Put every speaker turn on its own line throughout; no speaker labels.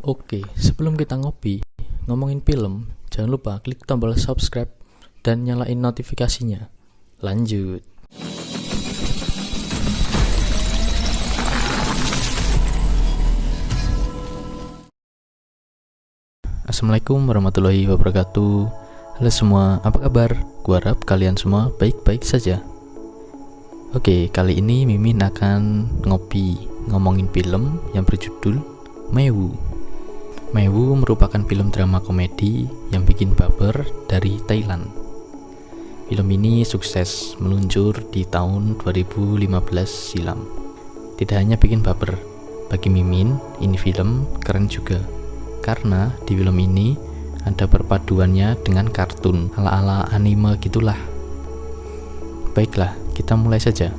Oke, sebelum kita ngopi, ngomongin film, jangan lupa klik tombol subscribe dan nyalain notifikasinya. Lanjut. Assalamualaikum warahmatullahi wabarakatuh. Halo semua, apa kabar? Gua harap kalian semua baik-baik saja. Oke, kali ini Mimin akan ngomongin film yang berjudul Mewu. Mewu merupakan film drama komedi yang bikin baper dari Thailand. Film ini sukses meluncur di tahun 2015 silam. Tidak hanya bikin baper, bagi Mimin ini film keren juga. Karena di film ini ada perpaduannya dengan kartun ala-ala anime gitulah. Baiklah, kita mulai saja.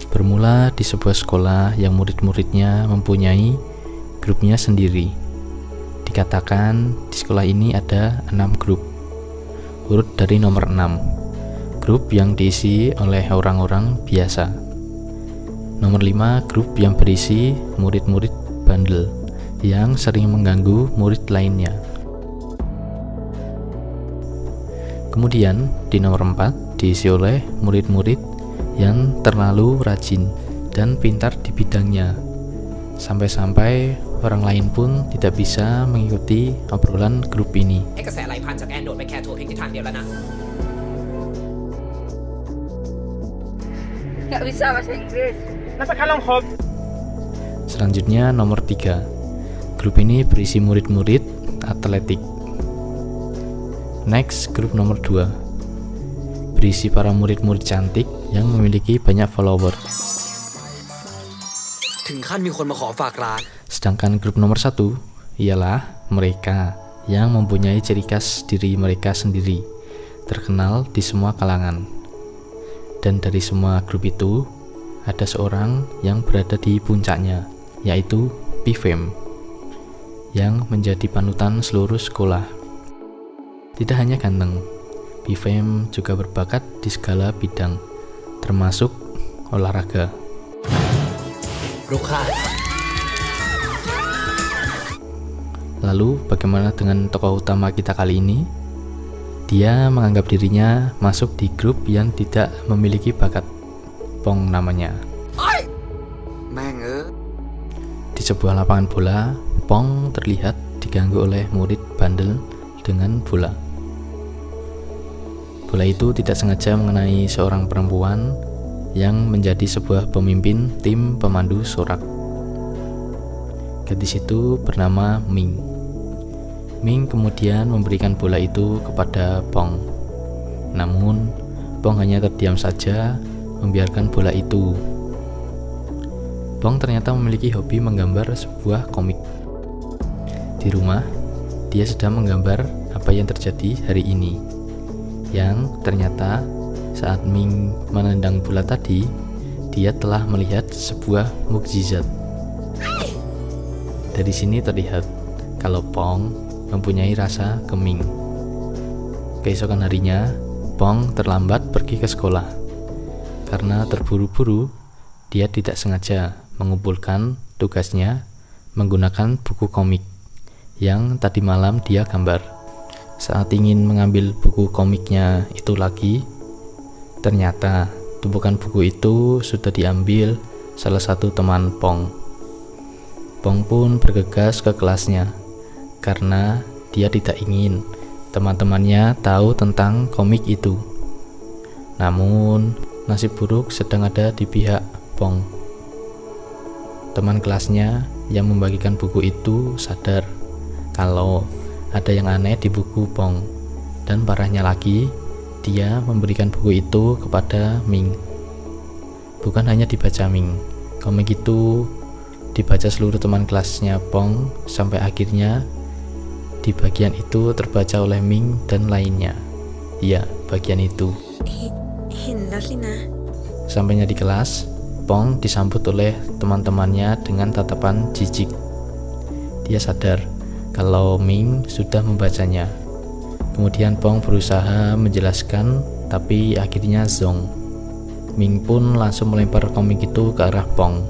Bermula di sebuah sekolah yang murid-muridnya mempunyai grupnya sendiri. Dikatakan di sekolah ini ada 6 grup, urut dari nomor 6. Grup yang diisi oleh orang-orang biasa. Nomor 5, grup yang berisi murid-murid bandel yang sering mengganggu murid lainnya. Kemudian di nomor 4 diisi oleh murid-murid yang terlalu rajin dan pintar di bidangnya, sampai-sampai orang lain pun tidak bisa mengikuti obrolan grup ini.
Nggak bisa bahasa Inggris.
Selanjutnya nomor 3. Grup ini berisi murid-murid atletik. Next, grup nomor 2 berisi para murid-murid cantik yang memiliki banyak follower. Sedangkan grup nomor 1 ialah mereka yang mempunyai ciri khas diri mereka sendiri, terkenal di semua kalangan. Dan dari semua grup itu ada seorang yang berada di puncaknya, yaitu Pifem, yang menjadi panutan seluruh sekolah. Tidak hanya ganteng, Pifem juga berbakat di segala bidang, termasuk olahraga. Lalu bagaimana dengan tokoh utama kita kali ini? Dia menganggap dirinya masuk di grup yang tidak memiliki bakat. Pong namanya. Di sebuah lapangan bola, Pong terlihat diganggu oleh murid bandel dengan bola. Bola itu tidak sengaja mengenai seorang perempuan yang menjadi sebuah pemimpin tim pemandu sorak. Gadis itu bernama Ming. Ming kemudian memberikan bola itu kepada Pong. Namun, Pong hanya terdiam saja membiarkan bola itu. Pong ternyata memiliki hobi menggambar sebuah komik. Di rumah, dia sedang menggambar apa yang terjadi hari ini. Yang ternyata saat Ming menendang bola tadi, dia telah melihat sebuah mukjizat. Dari sini terlihat kalau Pong mempunyai rasa ke Ming. Keesokan harinya, Pong terlambat pergi ke sekolah. Karena terburu-buru, dia tidak sengaja mengumpulkan tugasnya menggunakan buku komik yang tadi malam dia gambar. Saat ingin mengambil buku komiknya itu lagi, ternyata tumpukan buku itu sudah diambil salah satu teman Pong. Pong pun bergegas ke kelasnya karena dia tidak ingin teman-temannya tahu tentang komik itu. Namun, nasib buruk sedang ada di pihak Pong. Teman kelasnya yang membagikan buku itu sadar kalau ada yang aneh di buku Pong, dan parahnya lagi, dia memberikan buku itu kepada Ming. Bukan hanya dibaca Ming, komik itu dibaca seluruh teman kelasnya Pong, sampai akhirnya di bagian itu terbaca oleh Ming dan lainnya. Ya, bagian itu. Sampainya di kelas, Pong disambut oleh teman-temannya dengan tatapan jijik. Dia sadar kalau Ming sudah membacanya. Kemudian Pong berusaha menjelaskan, tapi akhirnya zong. Ming pun langsung melempar komik itu ke arah Pong.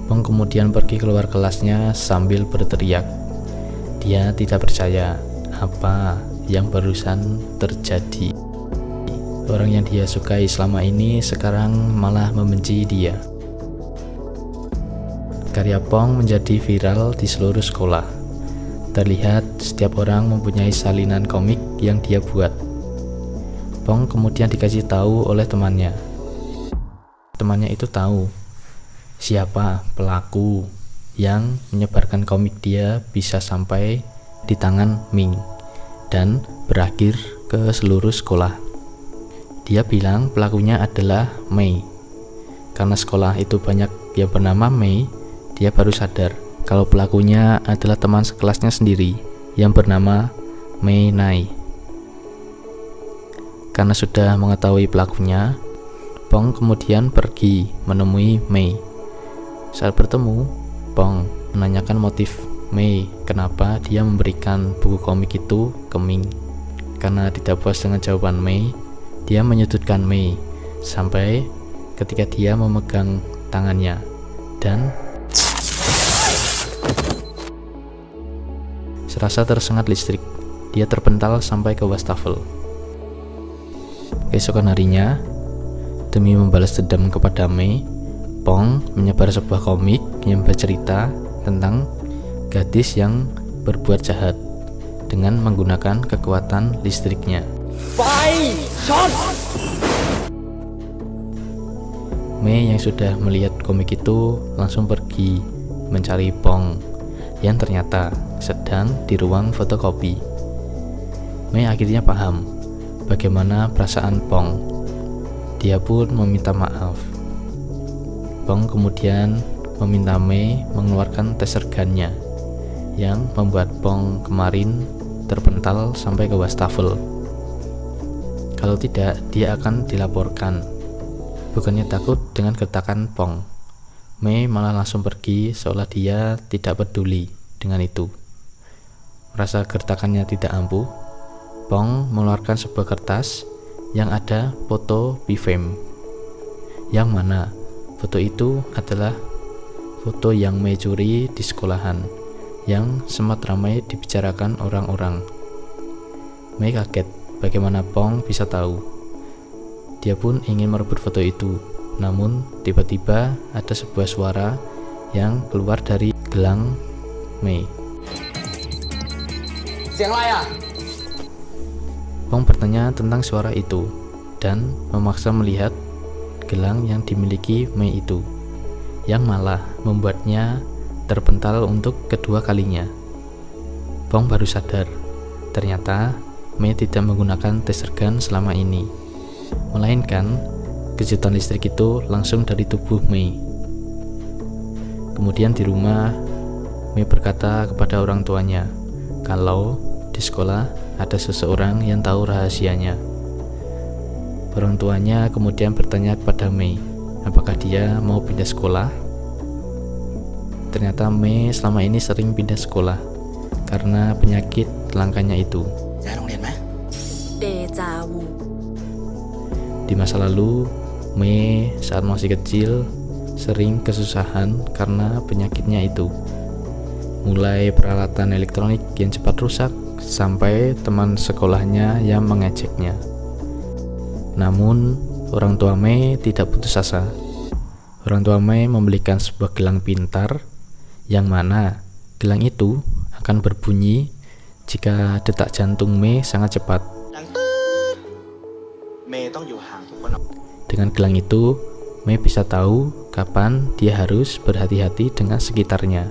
Pong kemudian pergi keluar kelasnya sambil berteriak. Dia tidak percaya apa yang barusan terjadi. Orang yang dia sukai selama ini sekarang malah membenci dia. Karya Pong menjadi viral di seluruh sekolah. Terlihat setiap orang mempunyai salinan komik yang dia buat. Pong kemudian dikasih tahu oleh temannya. Temannya itu tahu siapa pelaku yang menyebarkan komik dia bisa sampai di tangan Ming dan berakhir ke seluruh sekolah. Dia bilang pelakunya adalah Mei. Karena sekolah itu banyak yang bernama Mei, dia baru sadar kalau pelakunya adalah teman sekelasnya sendiri yang bernama Mei Nai. Karena sudah mengetahui pelakunya, Pong kemudian pergi menemui Mei. Saat bertemu, Pong menanyakan motif Mei kenapa dia memberikan buku komik itu ke Ming. Karena tidak puas dengan jawaban Mei, dia menyudutkan Mei sampai ketika dia memegang tangannya dan serasa tersengat listrik, dia terpental sampai ke wastafel. Keesokan harinya, demi membalas dendam kepada Mei, Pong menyebar sebuah komik yang bercerita tentang gadis yang berbuat jahat dengan menggunakan kekuatan listriknya. Mei yang sudah melihat komik itu langsung pergi mencari Pong yang ternyata sedang di ruang fotokopi. Mei akhirnya paham bagaimana perasaan Pong. Dia pun meminta maaf. Pong kemudian meminta Mei mengeluarkan taser gun-nya yang membuat Pong kemarin terpental sampai ke wastafel. Kalau tidak, dia akan dilaporkan. Bukannya takut dengan gertakan Pong, Mei malah langsung pergi seolah dia tidak peduli dengan itu. Merasa gertakannya tidak ampuh, Pong mengeluarkan sebuah kertas yang ada foto Bifem, yang mana foto itu adalah foto yang Mei curi di sekolahan yang sempat ramai dibicarakan orang-orang. Mei kaget bagaimana Pong bisa tahu. Dia pun ingin merebut foto itu, namun tiba-tiba ada sebuah suara yang keluar dari gelang Mei. Pong bertanya tentang suara itu dan memaksa melihat gelang yang dimiliki Mei itu, yang malah membuatnya terpental untuk kedua kalinya. Pong baru sadar, ternyata Mei tidak menggunakan taser gun selama ini, melainkan kejutan listrik itu langsung dari tubuh Mei. Kemudian di rumah, Mei berkata kepada orang tuanya kalau di sekolah ada seseorang yang tahu rahasianya. Orang tuanya kemudian bertanya kepada Mei, apakah dia mau pindah sekolah? Ternyata Mei selama ini sering pindah sekolah karena penyakit langkanya itu. Di masa lalu, Mei saat masih kecil sering kesusahan karena penyakitnya itu. Mulai peralatan elektronik yang cepat rusak sampai teman sekolahnya yang mengejeknya. Namun, orang tua Mei tidak putus asa. Orang tua Mei membelikan sebuah gelang pintar yang mana gelang itu akan berbunyi jika detak jantung Mei sangat cepat. Dengan gelang itu, Mei bisa tahu kapan dia harus berhati-hati dengan sekitarnya.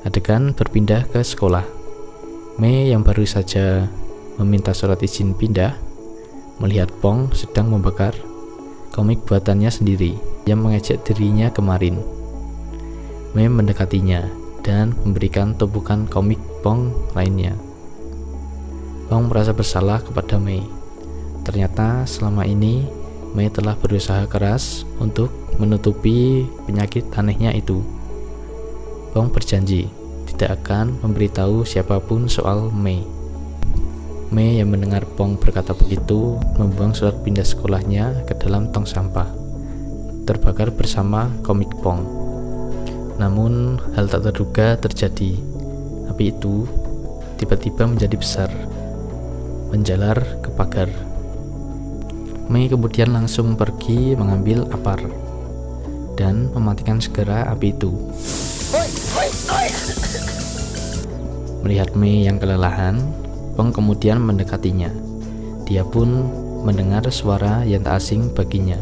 Adegan berpindah ke sekolah. Mei yang baru saja meminta surat izin pindah, melihat Pong sedang membakar komik buatannya sendiri yang mengejek dirinya kemarin. Mei mendekatinya dan memberikan tumpukan komik Pong lainnya. Pong merasa bersalah kepada Mei. Ternyata selama ini Mei telah berusaha keras untuk menutupi penyakit anehnya itu. Pong berjanji tidak akan memberitahu siapapun soal Mei. Mei yang mendengar Pong berkata begitu membuang surat pindah sekolahnya ke dalam tong sampah. terbakar bersama komik Pong. Namun hal tak terduga terjadi. Api itu tiba-tiba menjadi besar, menjalar ke pagar. Mei kemudian langsung pergi mengambil apar dan mematikan segera api itu. Melihat Mei yang kelelahan, Pong kemudian mendekatinya. Dia pun mendengar suara yang tak asing baginya,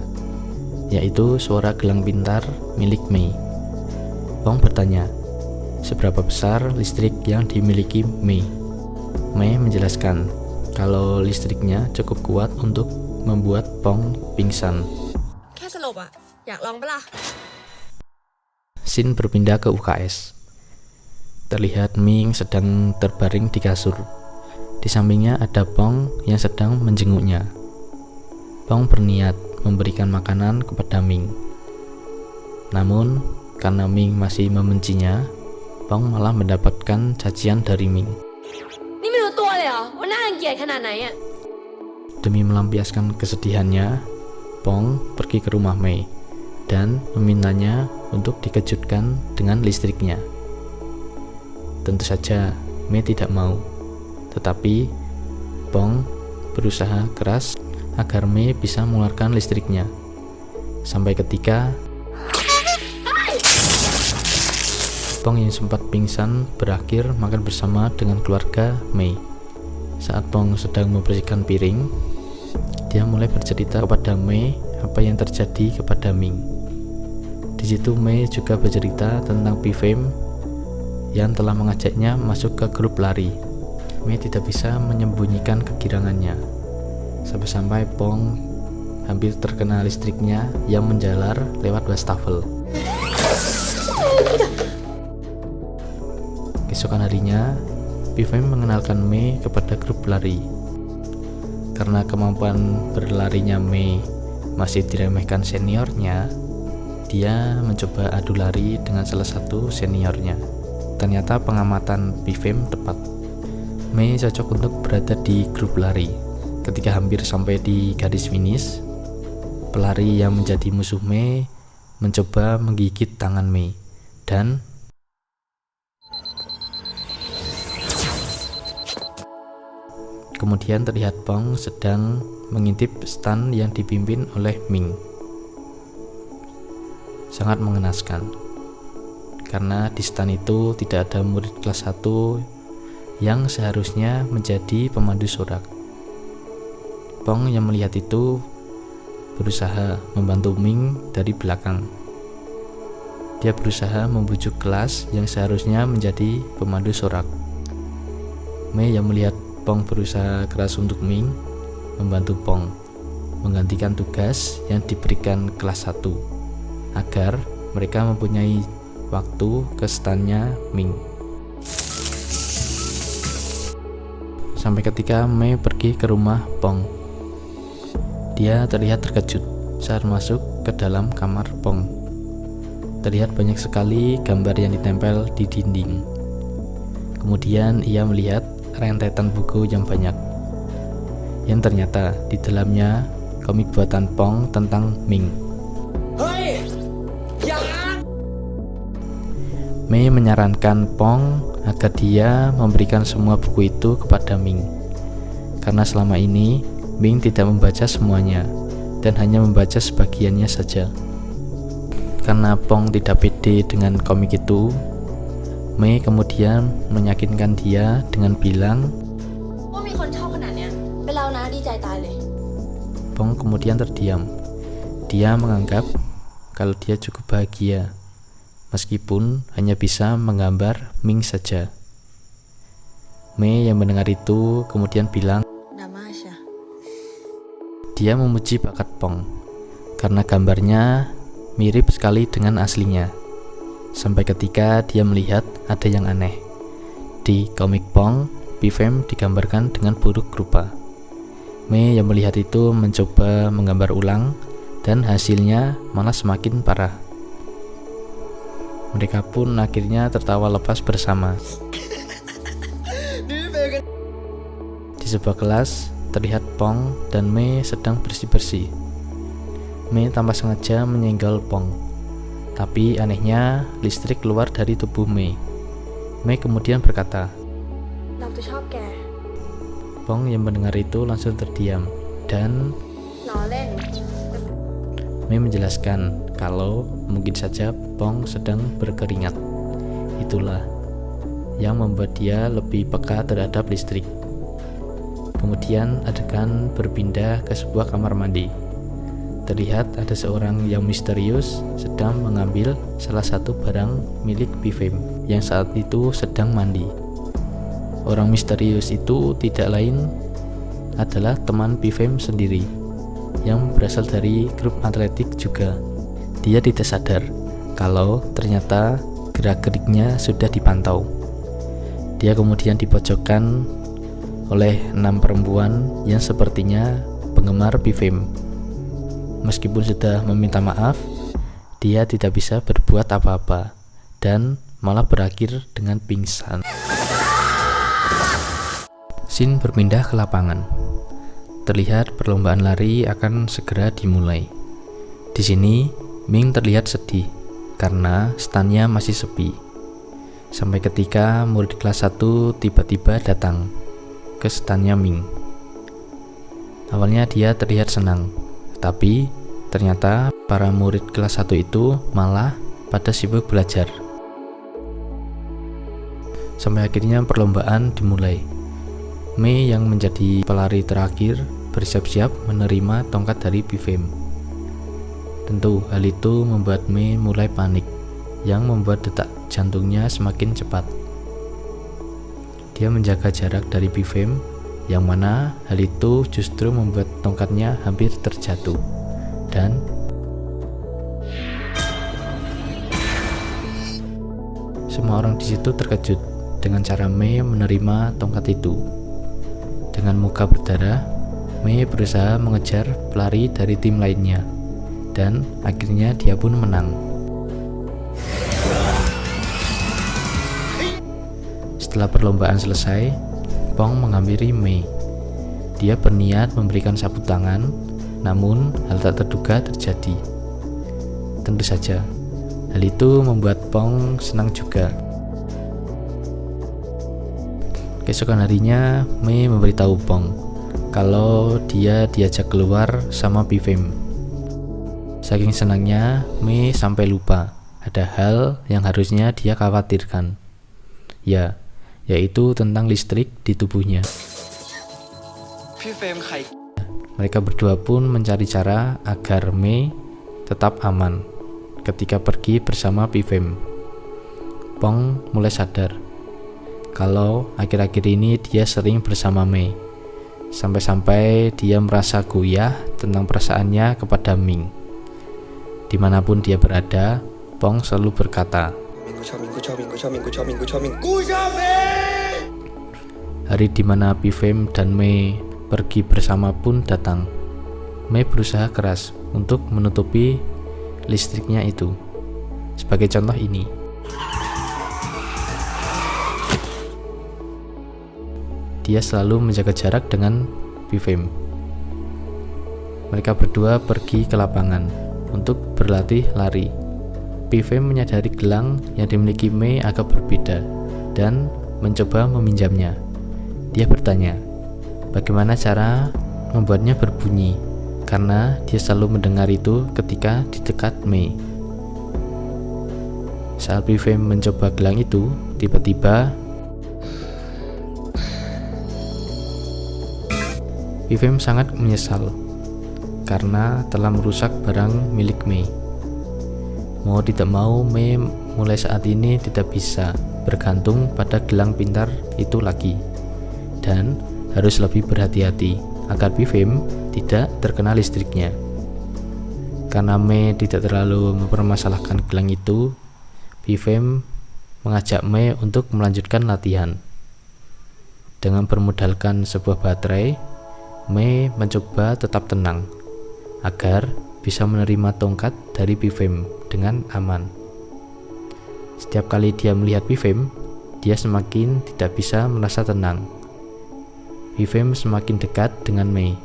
yaitu suara gelang pintar milik Mei. Pong bertanya, seberapa besar listrik yang dimiliki Mei? Mei menjelaskan kalau listriknya cukup kuat untuk membuat Pong pingsan. Scene berpindah ke UKS. Terlihat Ming sedang terbaring di kasur. Di sampingnya ada Pong yang sedang menjenguknya. Pong berniat memberikan makanan kepada Ming. Namun, karena Ming masih membencinya, Pong malah mendapatkan cacian dari Ming. Demi melampiaskan kesedihannya, Pong pergi ke rumah Mei dan memintanya untuk dikejutkan dengan listriknya. Tentu saja Mei tidak mau, tetapi Pong berusaha keras agar Mei bisa mengeluarkan listriknya. Sampai ketika Pong yang sempat pingsan berakhir makan bersama dengan keluarga Mei. Saat Pong sedang membersihkan piring, dia mulai bercerita kepada Mei apa yang terjadi kepada Ming. Di situ Mei juga bercerita tentang Pifem yang telah mengajaknya masuk ke grup lari. Mei tidak bisa menyembunyikan kegirangannya, sampai-sampai Pong hampir terkena listriknya yang menjalar lewat wastafel. Keesokan harinya, Pifem mengenalkan Mei kepada grup lari. Karena kemampuan berlarinya Mei masih diremehkan seniornya, dia mencoba adu lari dengan salah satu seniornya. Ternyata pengamatan Pifem tepat. Mei cocok untuk berada di grup lari. Ketika hampir sampai di garis finish, pelari yang menjadi musuh Mei mencoba menggigit tangan Mei dan kemudian terlihat Pong sedang mengintip stan yang dipimpin oleh Ming. Sangat mengenaskan, karena di stan itu tidak ada murid kelas 1 yang seharusnya menjadi pemandu sorak. Pong yang melihat itu berusaha membantu Ming dari belakang. Dia berusaha membujuk kelas yang seharusnya menjadi pemandu sorak. Mei yang melihat Pong berusaha keras untuk Ming membantu Pong menggantikan tugas yang diberikan kelas 1 agar mereka mempunyai waktu ke stannya Ming. Sampai ketika Mei pergi ke rumah Pong. Dia terlihat terkejut saat masuk ke dalam kamar Pong. Terlihat banyak sekali gambar yang ditempel di dinding. Kemudian ia melihat rentetan buku yang banyak, yang ternyata di dalamnya komik buatan Pong tentang Ming. Mei menyarankan Pong agar dia memberikan semua buku itu kepada Ming, karena selama ini Ming tidak membaca semuanya dan hanya membaca sebagiannya saja. Karena Pong tidak pede dengan komik itu, Mei kemudian meyakinkan dia dengan bilang, Pong kemudian terdiam. Dia menganggap kalau dia cukup bahagia, meskipun hanya bisa menggambar Ming saja. Mei yang mendengar itu kemudian bilang, dia memuji bakat Pong karena gambarnya mirip sekali dengan aslinya. Sampai ketika dia melihat ada yang aneh. Di komik Pong, Pifem digambarkan dengan buruk rupa. Mei yang melihat itu mencoba menggambar ulang dan hasilnya malah semakin parah. Mereka pun akhirnya tertawa lepas bersama. Di sebuah kelas, terlihat Pong dan Mei sedang bersih-bersih. Mei tanpa sengaja menyenggol Pong. Tapi anehnya listrik keluar dari tubuh Mei. Mei kemudian berkata,
"เราจะชอบแก
Pong yang mendengar itu langsung terdiam dan
ล้อเล่น
Mei menjelaskan kalau mungkin saja Pong sedang berkeringat. Itulah yang membuat dia lebih peka terhadap listrik. Kemudian adegan berpindah ke sebuah kamar mandi. Terlihat ada seorang yang misterius sedang mengambil salah satu barang milik Bifem yang saat itu sedang mandi. Orang misterius itu tidak lain adalah teman Bifem sendiri yang berasal dari grup atletik juga. Dia tidak sadar kalau ternyata gerak-geriknya sudah dipantau. Dia kemudian dipojokkan oleh 6 perempuan yang sepertinya penggemar Bifem. Meskipun sudah meminta maaf, dia tidak bisa berbuat apa-apa dan malah berakhir dengan pingsan. Scene berpindah ke lapangan. Terlihat perlombaan lari akan segera dimulai. Di sini, Ming terlihat sedih karena standnya masih sepi. Sampai ketika murid kelas 1 tiba-tiba datang ke standnya Ming. Awalnya dia terlihat senang, tapi ternyata para murid kelas 1 itu malah pada sibuk belajar. Sampai akhirnya perlombaan dimulai. Mei yang menjadi pelari terakhir bersiap-siap menerima tongkat dari Bifem. Tentu hal itu membuat Mei mulai panik, yang membuat detak jantungnya semakin cepat. Dia menjaga jarak dari Bifem, yang mana hal itu justru membuat tongkatnya hampir terjatuh. Dan semua orang di situ terkejut dengan cara Mei menerima tongkat itu. Dengan muka berdarah, Mei berusaha mengejar pelari dari tim lainnya, dan akhirnya dia pun menang. Setelah perlombaan selesai, Pong menghampiri Mei. Dia berniat memberikan sapu tangan, namun hal tak terduga terjadi. Tentu saja, hal itu membuat Pong senang juga. Keesokan harinya, Mei memberitahu Pong kalau dia diajak keluar sama Bifem. Saking senangnya, Mei sampai lupa ada hal yang harusnya dia khawatirkan. Yaitu tentang listrik di tubuhnya. Mereka berdua pun mencari cara agar Mei tetap aman ketika pergi bersama Bifem. Pong mulai sadar kalau akhir-akhir ini dia sering bersama Mei, sampai-sampai dia merasa goyah tentang perasaannya kepada Ming. Dimanapun dia berada, Pong selalu berkata, hari dimana Bifem dan Mei pergi bersama pun datang. Mei berusaha keras untuk menutupi listriknya itu. Sebagai contoh ini, dia selalu menjaga jarak dengan Bifem. Mereka berdua pergi ke lapangan untuk berlatih lari. Bifem menyadari gelang yang dimiliki Mei agak berbeda dan mencoba meminjamnya. Dia bertanya, bagaimana cara membuatnya berbunyi, karena dia selalu mendengar itu ketika di dekat Mei. Saat Bifem mencoba gelang itu, tiba-tiba Bifem sangat menyesal karena telah merusak barang milik Mei. Mau tidak mau, Mei mulai saat ini tidak bisa bergantung pada gelang pintar itu lagi, dan harus lebih berhati-hati agar Bifem tidak terkena listriknya. Karena Mei tidak terlalu mempermasalahkan gelang itu, Bifem mengajak Mei untuk melanjutkan latihan. Dengan bermodalkan sebuah baterai, Mei mencoba tetap tenang agar bisa menerima tongkat dari Bifem dengan aman. Setiap kali dia melihat Bifem, dia semakin tidak bisa merasa tenang. Bifem semakin dekat dengan Mei.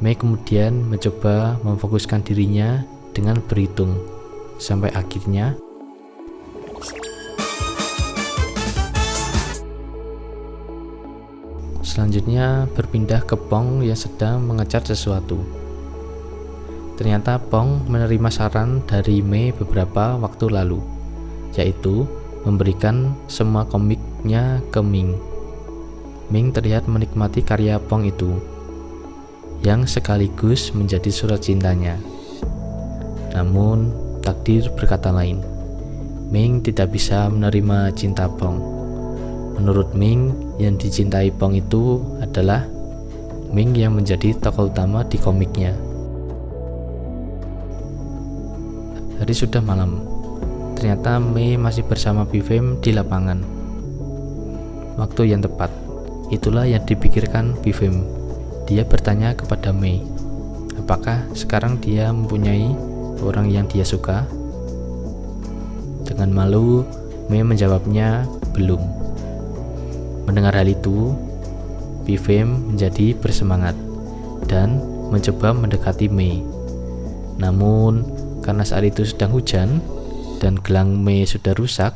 Mei kemudian mencoba memfokuskan dirinya dengan berhitung, sampai akhirnya selanjutnya berpindah ke Pong yang sedang mengejar sesuatu. Ternyata Pong menerima saran dari Mei beberapa waktu lalu, yaitu memberikan semua komiknya ke Ming. Ming terlihat menikmati karya Pong itu, yang sekaligus menjadi surat cintanya. Namun, takdir berkata lain. Ming tidak bisa menerima cinta Pong. Menurut Ming, yang dicintai Pong itu adalah Ming yang menjadi tokoh utama di komiknya. Hari sudah malam. Ternyata Mei masih bersama Bifem di lapangan. Waktu yang tepat. Itulah yang dipikirkan Bifem. Dia bertanya kepada Mei, apakah sekarang dia mempunyai orang yang dia suka? Dengan malu, Mei menjawabnya belum. Mendengar hal itu, Bifem menjadi bersemangat dan mencoba mendekati Mei. Namun, karena saat itu sedang hujan dan gelang Mei sudah rusak,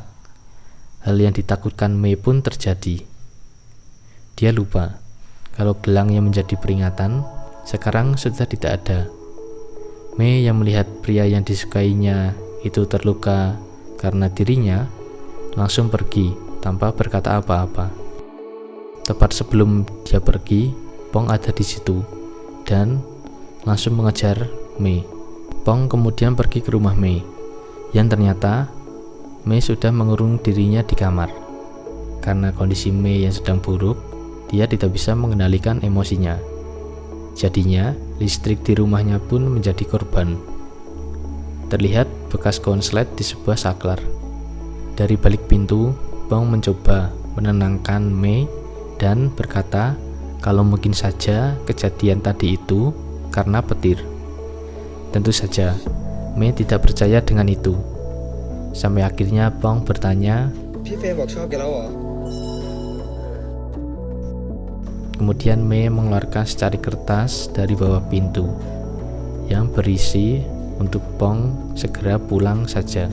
hal yang ditakutkan Mei pun terjadi. Dia lupa kalau gelang yang menjadi peringatan sekarang sudah tidak ada. Mei yang melihat pria yang disukainya itu terluka karena dirinya, langsung pergi tanpa berkata apa-apa. Tepat sebelum dia pergi, Pong ada di situ dan langsung mengejar Mei. Pong kemudian pergi ke rumah Mei, yang ternyata Mei sudah mengurung dirinya di kamar. Karena kondisi Mei yang sedang buruk, dia tidak bisa mengendalikan emosinya. Jadinya, listrik di rumahnya pun menjadi korban. Terlihat bekas konslet di sebuah saklar. Dari balik pintu, Pong mencoba menenangkan Mei dan berkata kalau mungkin saja kejadian tadi itu karena petir. Tentu saja, Mei tidak percaya dengan itu. Sampai akhirnya Pong bertanya, kemudian Mei mengeluarkan secari kertas dari bawah pintu yang berisi untuk Pong segera pulang saja.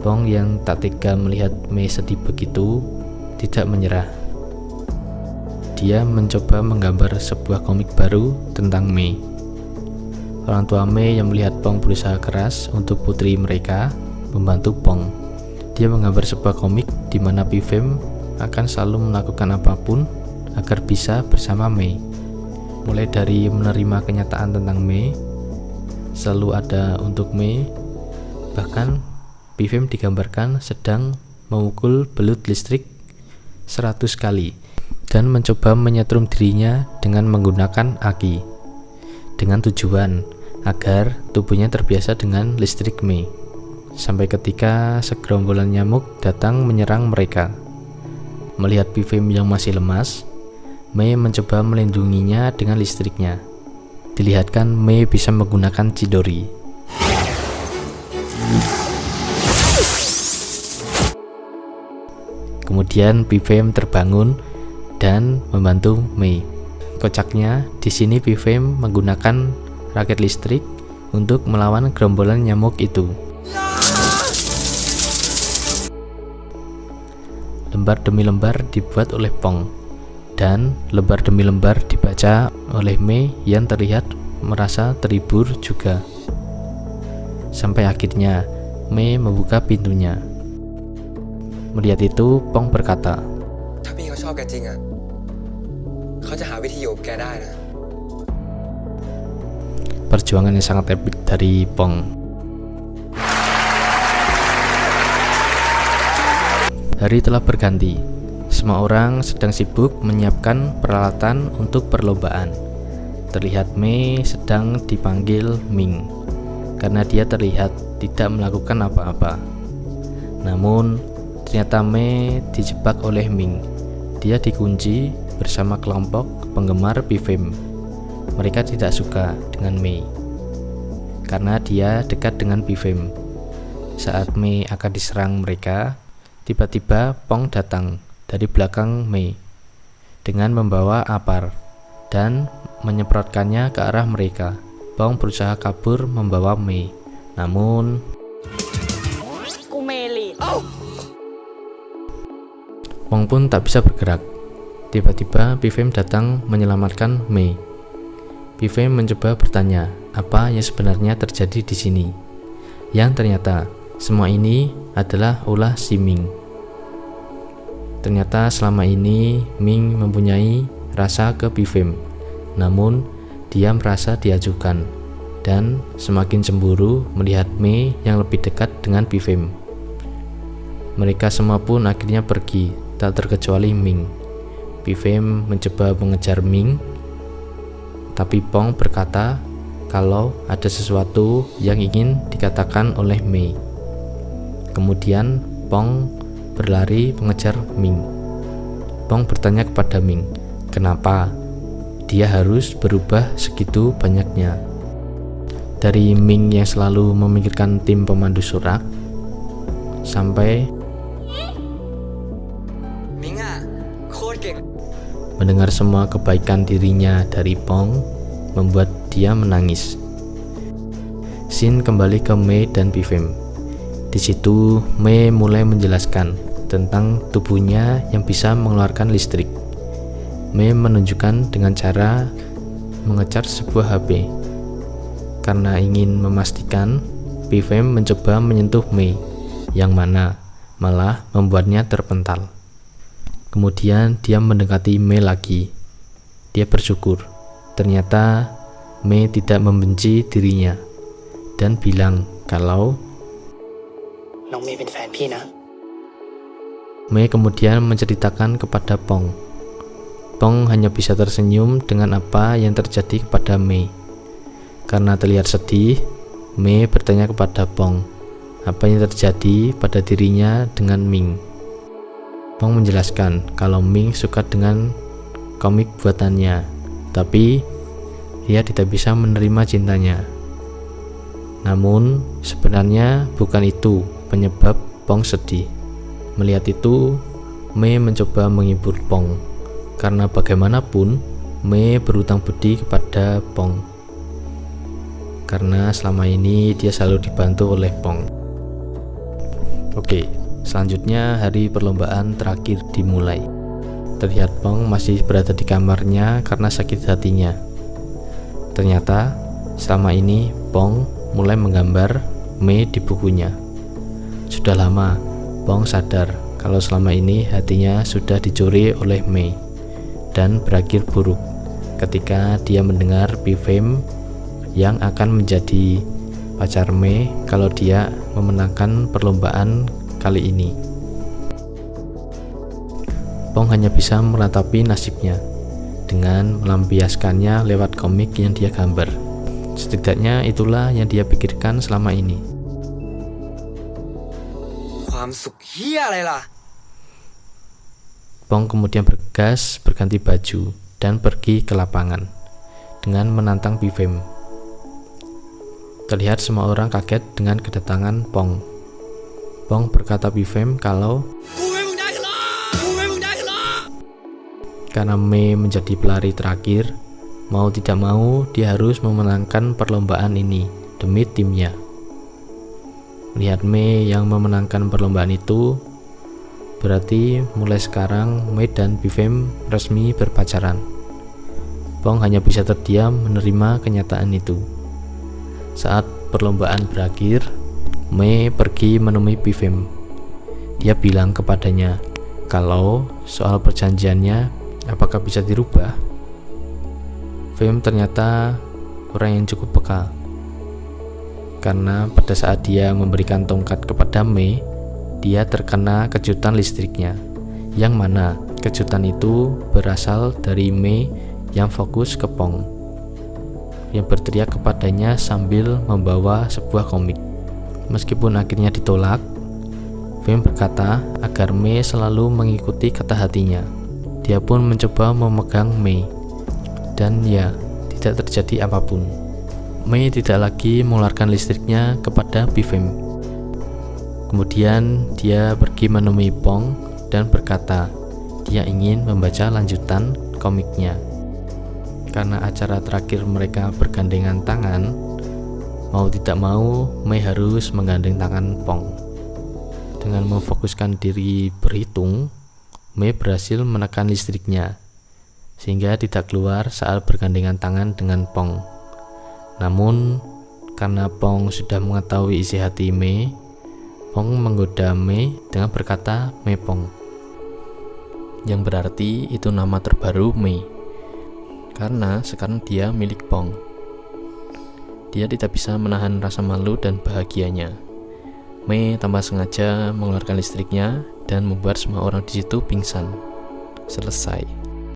Pong yang tak tega melihat Mei sedih begitu tidak menyerah. Dia mencoba menggambar sebuah komik baru tentang Mei. Orang tua Mei yang melihat Pong berusaha keras untuk putri mereka membantu Pong. Dia menggambar sebuah komik di mana Bifem akan selalu melakukan apapun agar bisa bersama Mei. Mulai dari menerima kenyataan tentang Mei, selalu ada untuk Mei, bahkan Bifem digambarkan sedang memukul belut listrik 100 kali dan mencoba menyetrum dirinya dengan menggunakan aki, dengan tujuan agar tubuhnya terbiasa dengan listrik Mei. Sampai ketika segerombolan nyamuk datang menyerang mereka. Melihat Bifem yang masih lemas, Mei mencoba melindunginya dengan listriknya. Dilihatkan Mei bisa menggunakan Chidori. Kemudian Bifem terbangun dan membantu Mei. Kocaknya, di sini Bifem menggunakan raket listrik untuk melawan gerombolan nyamuk itu. Lembar demi lembar dibuat oleh Pong, dan lembar demi lembar dibaca oleh Mei yang terlihat merasa terhibur juga. Sampai akhirnya Mei membuka pintunya. Melihat itu, Pong berkata, perjuangan yang sangat epik dari Pong. Hari telah berganti. Semua orang sedang sibuk menyiapkan peralatan untuk perlombaan. Terlihat Mei sedang dipanggil Ming, karena dia terlihat tidak melakukan apa-apa. Namun, ternyata Mei dijebak oleh Ming. Dia dikunci bersama kelompok penggemar Bifem. Mereka tidak suka dengan Mei, karena dia dekat dengan Bifem. Saat Mei akan diserang mereka, tiba-tiba Pong datang dari belakang Mei dengan membawa apar dan menyemprotkannya ke arah mereka. Pong berusaha kabur membawa Mei. Namun, Pong pun tak bisa bergerak. Tiba-tiba Pifem datang menyelamatkan Mei. Pifem mencoba bertanya apa yang sebenarnya terjadi di sini. Yang ternyata semua ini adalah ulah si Ming. Ternyata selama ini Ming mempunyai rasa ke Pifem. Namun dia merasa diajukan dan semakin cemburu melihat Mei yang lebih dekat dengan Pifem. Mereka semua pun akhirnya pergi, tak terkecuali Ming. Pifem mencoba mengejar Ming, tapi Pong berkata kalau ada sesuatu yang ingin dikatakan oleh Mei. Kemudian Pong berlari mengejar Ming. Pong bertanya kepada Ming, kenapa dia harus berubah segitu banyaknya? Dari Ming yang selalu memikirkan tim pemandu surak, sampai mendengar semua kebaikan dirinya dari Pong membuat dia menangis. Scene kembali ke Mei dan Pifem. Di situ Mei mulai menjelaskan tentang tubuhnya yang bisa mengeluarkan listrik. Mei menunjukkan dengan cara mengejar sebuah HP. Karena ingin memastikan, Pifem mencoba menyentuh Mei, yang mana malah membuatnya terpental. Kemudian dia mendekati Mei lagi. Dia bersyukur. Ternyata Mei tidak membenci dirinya dan bilang kalau Mei kemudian menceritakan kepada Pong. Pong hanya bisa tersenyum dengan apa yang terjadi kepada Mei. Karena terlihat sedih, Mei bertanya kepada Pong apa yang terjadi pada dirinya dengan Ming. Pong menjelaskan kalau Ming suka dengan komik buatannya, tapi dia tidak bisa menerima cintanya. Namun sebenarnya bukan itu penyebab Pong sedih. Melihat itu, Mei mencoba menghibur Pong, karena bagaimanapun Mei berutang budi kepada Pong, karena selama ini dia selalu dibantu oleh Pong. Oke. Selanjutnya hari perlombaan terakhir dimulai. Terlihat Pong masih berada di kamarnya karena sakit hatinya. Ternyata selama ini Pong mulai menggambar Mei di bukunya. Sudah lama Pong sadar kalau selama ini hatinya sudah dicuri oleh Mei dan berakhir buruk ketika dia mendengar Pifem yang akan menjadi pacar Mei kalau dia memenangkan perlombaan kali ini. Pong hanya bisa meratapi nasibnya dengan melampiaskannya lewat komik yang dia gambar. Setidaknya itulah yang dia pikirkan selama ini. Pong kemudian bergegas berganti baju dan pergi ke lapangan dengan menantang Pifem. Terlihat semua orang kaget dengan kedatangan Pong. Pong berkata Pifem kalau karena Mei menjadi pelari terakhir, mau tidak mau dia harus memenangkan perlombaan ini demi timnya. Melihat Mei yang memenangkan perlombaan itu, berarti mulai sekarang Mei dan Pifem resmi berpacaran. Pong hanya bisa terdiam menerima kenyataan itu. Saat perlombaan berakhir, Mei pergi menemui Pifem. Dia bilang kepadanya kalau soal perjanjiannya apakah bisa dirubah. Pifem ternyata orang yang cukup peka, karena pada saat dia memberikan tongkat kepada Mei, dia terkena kejutan listriknya, yang mana kejutan itu berasal dari Mei yang fokus ke Pong, yang berteriak kepadanya sambil membawa sebuah komik. Meskipun akhirnya ditolak, Pifem berkata agar Mei selalu mengikuti kata hatinya. Dia pun mencoba memegang Mei, dan ya, tidak terjadi apapun. Mei tidak lagi mengeluarkan listriknya kepada Pifem. Kemudian dia pergi menemui Pong dan berkata dia ingin membaca lanjutan komiknya. Karena acara terakhir mereka bergandengan tangan, mau tidak mau Mei harus menggandeng tangan Pong. Dengan memfokuskan diri berhitung, Mei berhasil menekan listriknya sehingga tidak keluar saat bergandengan tangan dengan Pong. Namun karena Pong sudah mengetahui isi hati Mei, Pong menggoda Mei dengan berkata Mei Pong, yang berarti itu nama terbaru Mei, karena sekarang dia milik Pong. Dia tidak bisa menahan rasa malu dan bahagianya. Mei tanpa sengaja mengeluarkan listriknya dan membuat semua orang di situ pingsan. Selesai.